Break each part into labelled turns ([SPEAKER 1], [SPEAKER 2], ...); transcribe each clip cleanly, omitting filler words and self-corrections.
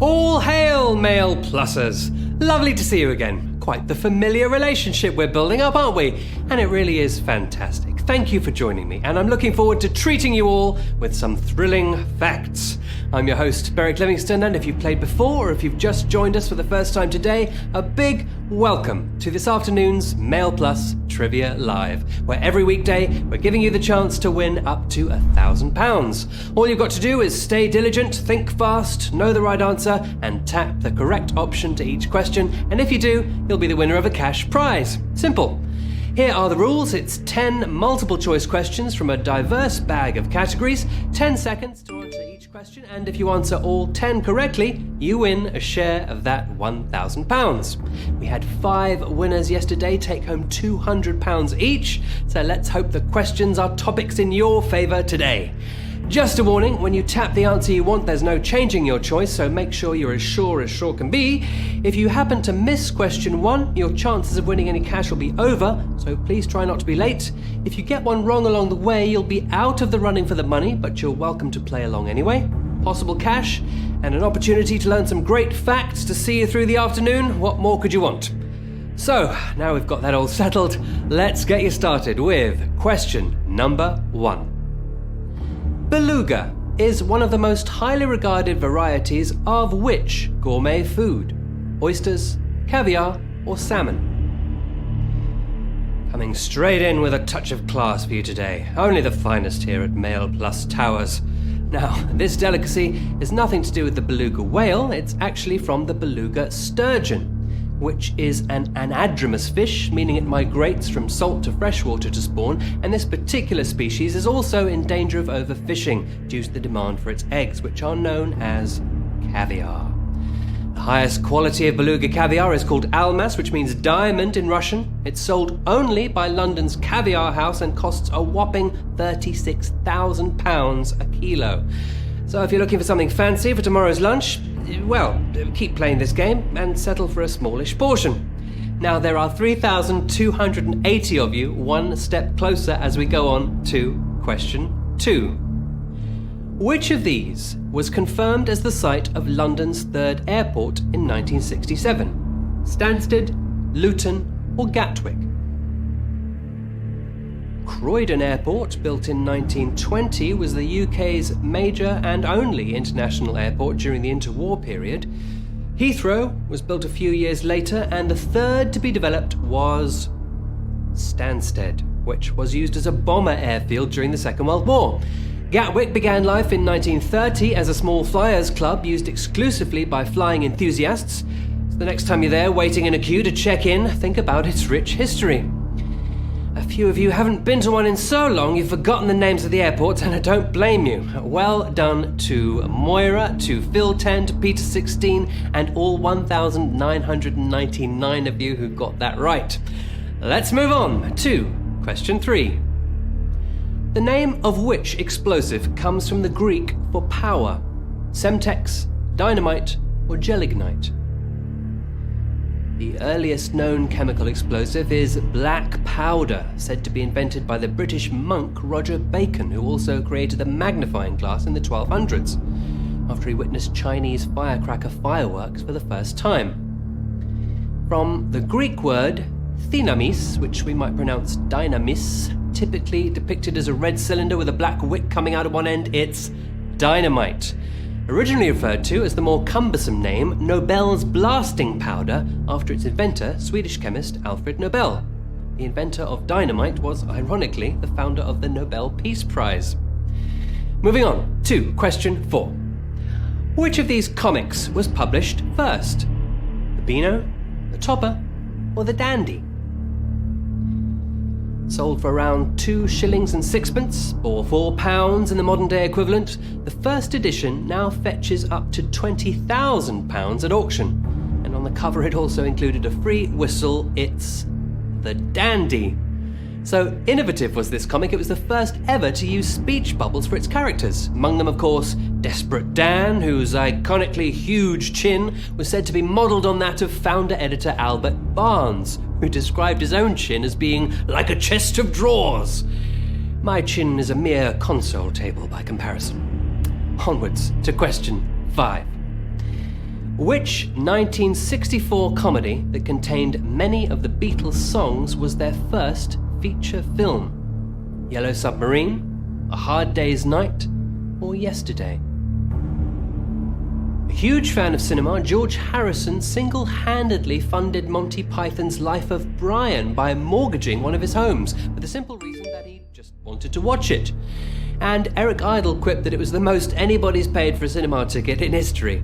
[SPEAKER 1] All hail, Mail Plussers! Lovely to see you again. Quite the familiar relationship we're building up, aren't we? And it really is fantastic. Thank you for joining me, and I'm looking forward to treating you all with some thrilling facts. I'm your host, Beric Livingstone, and if you've played before or if you've just joined us for the first time today, a big welcome to this afternoon's Mail Plus Trivia Live, where every weekday we're giving you the chance to win up to £1,000. All you've got to do is stay diligent, think fast, know the right answer, and tap the correct option to each question, and if you do, you'll be the winner of a cash prize. Simple. Here are the rules. It's 10 multiple choice questions from a diverse bag of categories, 10 seconds to answer each question, and if you answer all 10 correctly, you win a share of that £1,000. We had 5 winners yesterday take home £200 each, so let's hope the questions are topics in your favour today. Just a warning, when you tap the answer you want, there's no changing your choice, so make sure you're as sure can be. If you happen to miss question 1, your chances of winning any cash will be over, so please try not to be late. If you get one wrong along the way, you'll be out of the running for the money, but you're welcome to play along anyway. Possible cash, and an opportunity to learn some great facts to see you through the afternoon. What more could you want? So, now we've got that all settled, let's get you started with question number 1. Beluga is one of the most highly regarded varieties of which gourmet food? Oysters, caviar, or salmon? Coming straight in with a touch of class for you today. Only the finest here at Mail Plus Towers. Now, this delicacy is nothing to do with the beluga whale, it's actually from the beluga sturgeon, which is an anadromous fish, meaning it migrates from salt to freshwater to spawn, and this particular species is also in danger of overfishing due to the demand for its eggs, which are known as caviar. The highest quality of beluga caviar is called almas, which means diamond in Russian. It's sold only by London's Caviar House and costs a whopping £36,000 a kilo. So if you're looking for something fancy for tomorrow's lunch, well, keep playing this game and settle for a smallish portion. Now, there are 3,280 of you, one step closer as we go on to question 2. Which of these was confirmed as the site of London's third airport in 1967? Stansted, Luton, or Gatwick? Croydon Airport, built in 1920, was the UK's major and only international airport during the interwar period. Heathrow was built a few years later, and the third to be developed was Stansted, which was used as a bomber airfield during the Second World War. Gatwick began life in 1930 as a small flyers club used exclusively by flying enthusiasts. So the next time you're there waiting in a queue to check in, think about its rich history. A few of you haven't been to one in so long you've forgotten the names of the airports, and I don't blame you. Well done to Moira, to Phil 10, to Peter 16, and all 1,999 of you who got that right. Let's move on to question 3. The name of which explosive comes from the Greek for power? Semtex, dynamite, or gelignite? The earliest known chemical explosive is black powder, said to be invented by the British monk Roger Bacon, who also created the magnifying glass in the 1200s, after he witnessed Chinese firecracker fireworks for the first time. From the Greek word dynamis, which we might pronounce dynamis, typically depicted as a red cylinder with a black wick coming out of one end, it's dynamite. Originally referred to as the more cumbersome name Nobel's blasting powder, after its inventor, Swedish chemist Alfred Nobel. The inventor of dynamite was, ironically, the founder of the Nobel Peace Prize. Moving on to question 4. Which of these comics was published first? The Beano, the Topper, or the Dandy? Sold for around 2 shillings and sixpence, or £4 in the modern day equivalent, the first edition now fetches up to £20,000 at auction. And on the cover it also included a free whistle. It's the Dandy. So innovative was this comic, it was the first ever to use speech bubbles for its characters. Among them, of course, Desperate Dan, whose iconically huge chin was said to be modelled on that of founder-editor Albert Barnes, who described his own chin as being like a chest of drawers. My chin is a mere console table by comparison. Onwards to question 5. Which 1964 comedy that contained many of the Beatles' songs was their first feature film? Yellow Submarine, A Hard Day's Night, or Yesterday? A huge fan of cinema, George Harrison single-handedly funded Monty Python's Life of Brian by mortgaging one of his homes for the simple reason that he just wanted to watch it. And Eric Idle quipped that it was the most anybody's paid for a cinema ticket in history.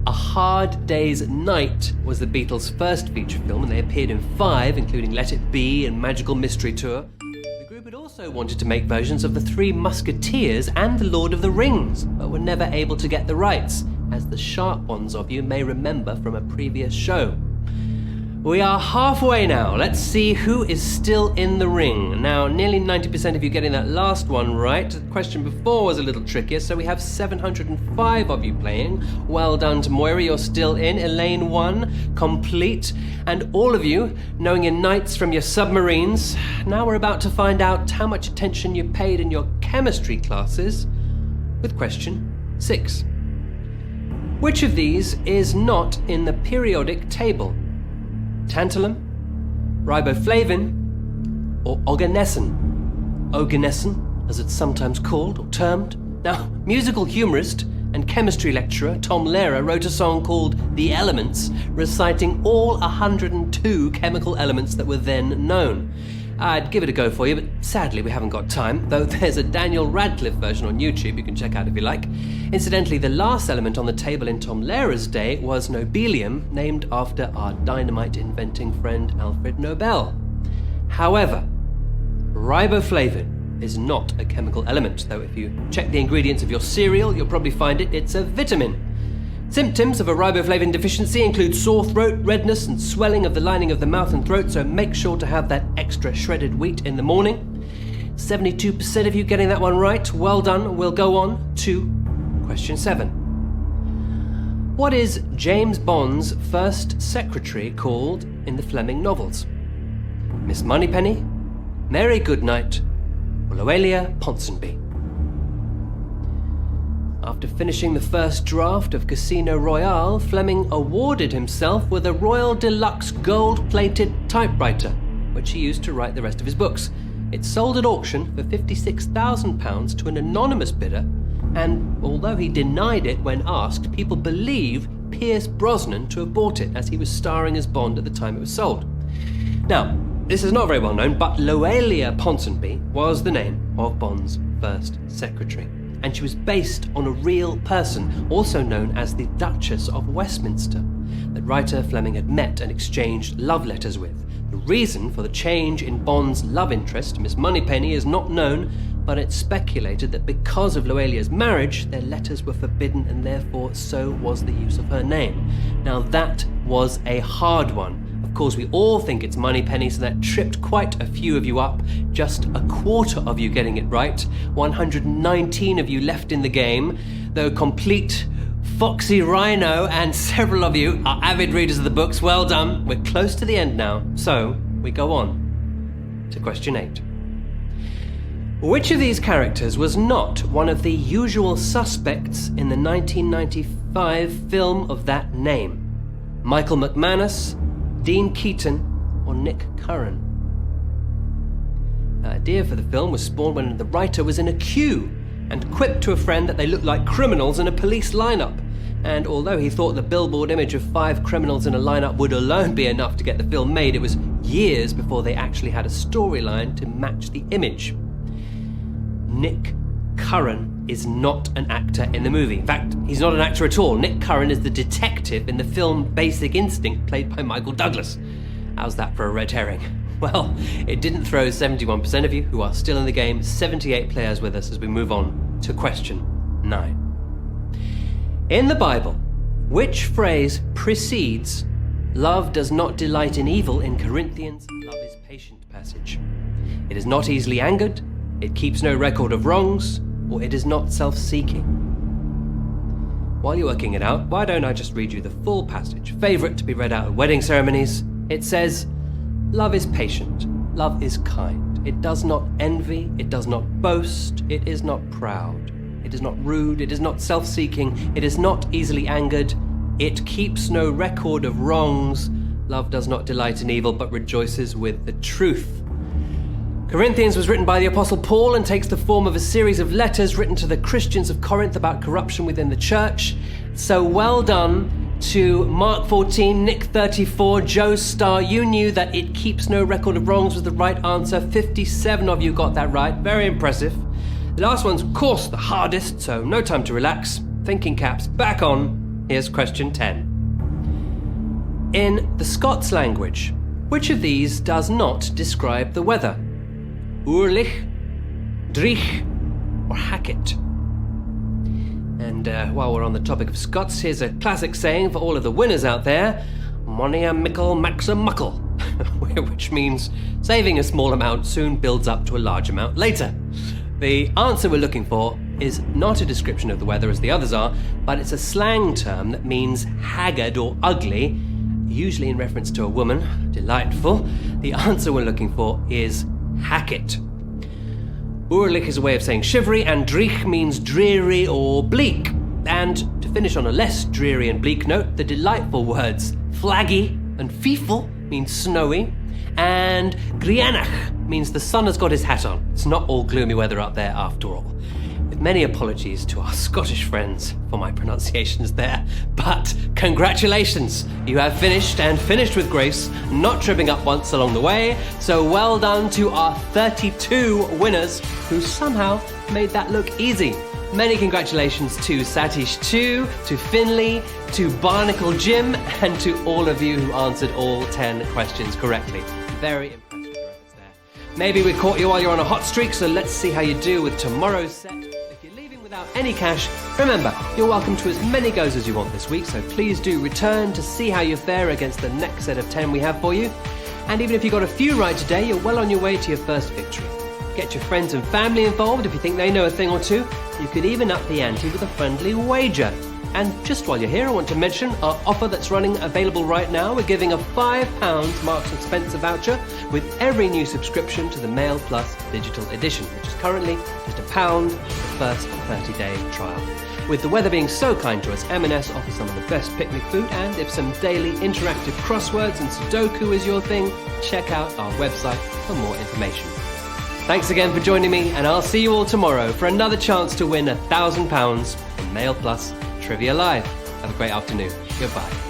[SPEAKER 1] A Hard Day's Night was the Beatles' first feature film, and they appeared in 5, including Let It Be and Magical Mystery Tour. The group had also wanted to make versions of The Three Musketeers and The Lord of the Rings, but were never able to get the rights, as the sharp ones of you may remember from a previous show. We are halfway now. Let's see who is still in the ring. Now, nearly 90% of you getting that last one right. The question before was a little trickier, so we have 705 of you playing. Well done to Moira, you're still in. Elaine 1, complete. And all of you, knowing your knights from your submarines. Now we're about to find out how much attention you paid in your chemistry classes with question 6. Which of these is not in the periodic table? Tantalum, riboflavin, or oganesson? Oganesson, as it's sometimes called or termed. Now, musical humorist and chemistry lecturer Tom Lehrer wrote a song called The Elements, reciting all 102 chemical elements that were then known. I'd give it a go for you, but sadly we haven't got time, though there's a Daniel Radcliffe version on YouTube you can check out if you like. Incidentally, the last element on the table in Tom Lehrer's day was nobelium, named after our dynamite-inventing friend Alfred Nobel. However, riboflavin is not a chemical element, though if you check the ingredients of your cereal, you'll probably find it's a vitamin. Symptoms of a riboflavin deficiency include sore throat, redness, and swelling of the lining of the mouth and throat, so make sure to have that extra shredded wheat in the morning. 72% of you getting that one right. Well done. We'll go on to question 7. What is James Bond's first secretary called in the Fleming novels? Miss Moneypenny, Mary Goodnight, or Loelia Ponsonby? After finishing the first draft of Casino Royale, Fleming awarded himself with a Royal Deluxe gold-plated typewriter, which he used to write the rest of his books. It sold at auction for £56,000 to an anonymous bidder, and although he denied it when asked, people believe Pierce Brosnan to have bought it, as he was starring as Bond at the time it was sold. Now, this is not very well known, but Loelia Ponsonby was the name of Bond's first secretary. And she was based on a real person, also known as the Duchess of Westminster, that writer Fleming had met and exchanged love letters with. The reason for the change in Bond's love interest, Miss Moneypenny, is not known, but it's speculated that because of Loelia's marriage, their letters were forbidden and therefore so was the use of her name. Now that was a hard one. Of course, we all think it's Moneypenny, so that tripped quite a few of you up. Just a quarter of you getting it right. 119 of you left in the game, though complete Foxy Rhino and several of you are avid readers of the books. Well done. We're close to the end now, so we go on to question 8. Which of these characters was not one of the usual suspects in the 1995 film of that name? Michael McManus, Dean Keaton, or Nick Curran? The idea for the film was spawned when the writer was in a queue and quipped to a friend that they looked like criminals in a police lineup. And although he thought the billboard image of 5 criminals in a lineup would alone be enough to get the film made, it was years before they actually had a storyline to match the image. Nick Curran is not an actor in the movie. In fact, he's not an actor at all. Nick Curran is the detective in the film Basic Instinct, played by Michael Douglas. How's that for a red herring? Well, it didn't throw 71% of you who are still in the game, 78 players with us as we move on to question 9. In the Bible, which phrase precedes "Love does not delight in evil" in Corinthians' "Love is patient" passage? It is not easily angered, it keeps no record of wrongs, or it is not self-seeking. While you're working it out, why don't I just read you the full passage, favourite to be read out at wedding ceremonies. It says, "Love is patient, love is kind. It does not envy, it does not boast, it is not proud. It it is not rude, it is not self-seeking, it is not easily angered, it keeps no record of wrongs, love does not delight in evil but rejoices with the truth. Corinthians was written by the Apostle Paul and takes the form of a series of letters written to the Christians of Corinth about corruption within the church. So well done to Mark 14, Nick 34, Joe Star. You knew that it keeps no record of wrongs was the right answer. 57 of you got that right. Very impressive. The last one's, of course, the hardest, so no time to relax. Thinking caps back on. Here's question 10. In the Scots language, which of these does not describe the weather? Oorlich, Dreich, or Hacket? And while we're on the topic of Scots, here's a classic saying for all of the winners out there: Money a mickle makes a muckle, which means saving a small amount soon builds up to a large amount later. The answer we're looking for is not a description of the weather as the others are, but it's a slang term that means haggard or ugly, usually in reference to a woman. Delightful. The answer we're looking for is Hacket. Oorlich is a way of saying shivery, and Dreich means dreary or bleak. And to finish on a less dreary and bleak note, the delightful words flaggy and feeful mean snowy, and Grianach means the sun has got his hat on. It's not all gloomy weather up there after all. With many apologies to our Scottish friends for my pronunciations there, but congratulations! You have finished, and finished with grace, not tripping up once along the way, so well done to our 32 winners who somehow made that look easy. Many congratulations to Satish 2, to Finley, to Barnacle Jim, and to all of you who answered all 10 questions correctly. Very impressive your efforts there. Maybe we caught you while you're on a hot streak, so let's see how you do with tomorrow's set. If you're leaving without any cash, remember, you're welcome to as many goes as you want this week, so please do return to see how you fare against the next set of 10 we have for you. And even if you got a few right today, you're well on your way to your first victory. Get your friends and family involved if you think they know a thing or two. You could even up the ante with a friendly wager. And just while you're here, I want to mention our offer that's running available right now. We're giving a £5 Marks & Spencer voucher with every new subscription to the Mail Plus digital edition, which is currently just £1 for the first 30-day trial. With the weather being so kind to us, M&S offers some of the best picnic food, and if some daily interactive crosswords and Sudoku is your thing, check out our website for more information. Thanks again for joining me, and I'll see you all tomorrow for another chance to win £1,000 from Mail Plus Trivia Live. Have a great afternoon. Goodbye.